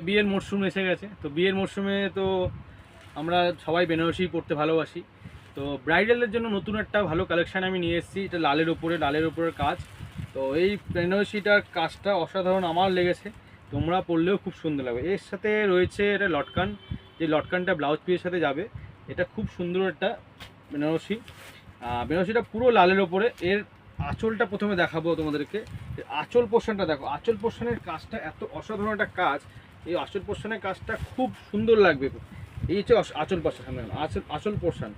বিয়ের মরশুম এসে গেছে, তো বিয়ের মরশুমে তো আমরা সবাই বেনারসি পরতে ভালোবাসি। তো ব্রাইডালের জন্য নতুন একটা ভালো কালেকশান আমি নিয়ে এসেছি। এটা লালের উপরের কাজ। তো এই বেনারসিটার কাজটা অসাধারণ আমার লেগেছে, তোমরা পরলেও খুব সুন্দর লাগবে। এর সাথে রয়েছে এটা লটকান, যে লটকানটা ব্লাউজ পিসের সাথে যাবে। এটা খুব সুন্দর একটা বেনারসি। বেনারসিটা পুরো লালের ওপরে। এর আঁচলটা প্রথমে দেখাবো তোমাদেরকে। আঁচল পোর্শনটা দেখো, আঁচল পোর্শনের কাজটা এত অসাধারণ একটা কাজ। এই আঁচল পোর্শনের কাজটা খুব সুন্দর লাগবে। এই হচ্ছে আঁচল পোর্শন, আঁচল পোর্শন।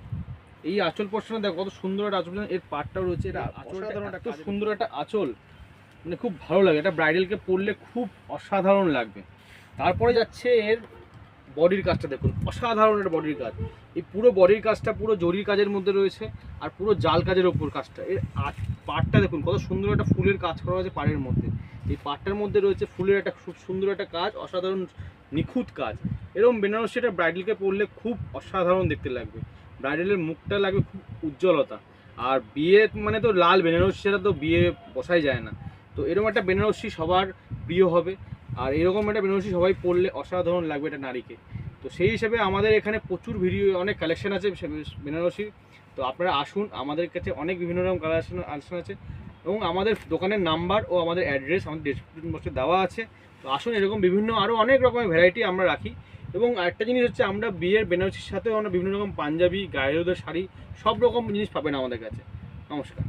এই আঁচল পোর্শনে দেখো কত সুন্দর একটা আঁচল। এর পাটটাও রয়েছে, এটা আঁচলটা এত সুন্দর একটা আঁচল, মানে খুব ভালো লাগে। এটা ব্রাইডালকে পরলে খুব অসাধারণ লাগবে। তারপরে যাচ্ছে এর বডির কাজটা দেখুন, অসাধারণ একটা বডির কাজ। এই পুরো বডির কাজটা পুরো জরির কাজের মধ্যে রয়েছে, আর পুরো জাল কাজের ওপর কাজটা। এর পাটটা দেখুন কত সুন্দর একটা ফুলের কাজ করা হয়েছে পাড়ের মধ্যে। এই পাটটার মধ্যে রয়েছে ফুলের একটা খুব সুন্দর একটা কাজ, অসাধারণ নিখুঁত কাজ। এরকম বেনারসিটা ব্রাইডালকে পরলে খুব অসাধারণ দেখতে লাগবে। ব্রাইডালের মুখটা লাগবে খুব উজ্জ্বলতা। আর বিয়ে মানে তো লাল বেনারসি ছাড়া তো বিয়ে বসাই যায় না। তো এরকম একটা বেনারসি সবার প্রিয় হবে, আর এরকম একটা বেনারসি সবাই পরলে অসাধারণ লাগবে এটা নারীকে। তো সেই হিসেবে আমাদের এখানে প্রচুর ভিডিও, অনেক কালেকশন আছে বেনারসি। তো আপনারা আসুন, আমাদের কাছে অনেক বিভিন্ন রকম কালেকশন আছে, এবং আমাদের দোকানের নাম্বার ও আমাদের অ্যাড্রেস আমাদের ডেসক্রিপশন বক্সে দেওয়া আছে। তো আসুন, এরকম বিভিন্ন আরও অনেক রকমের ভ্যারাইটি আমরা রাখি। এবং আরেকটা জিনিস হচ্ছে, আমরা বিয়ের বেনারসির সাথেও আমরা বিভিন্ন রকম পাঞ্জাবি, গায়ের শাড়ি, সব রকম জিনিস পাবেন আমাদের কাছে। নমস্কার।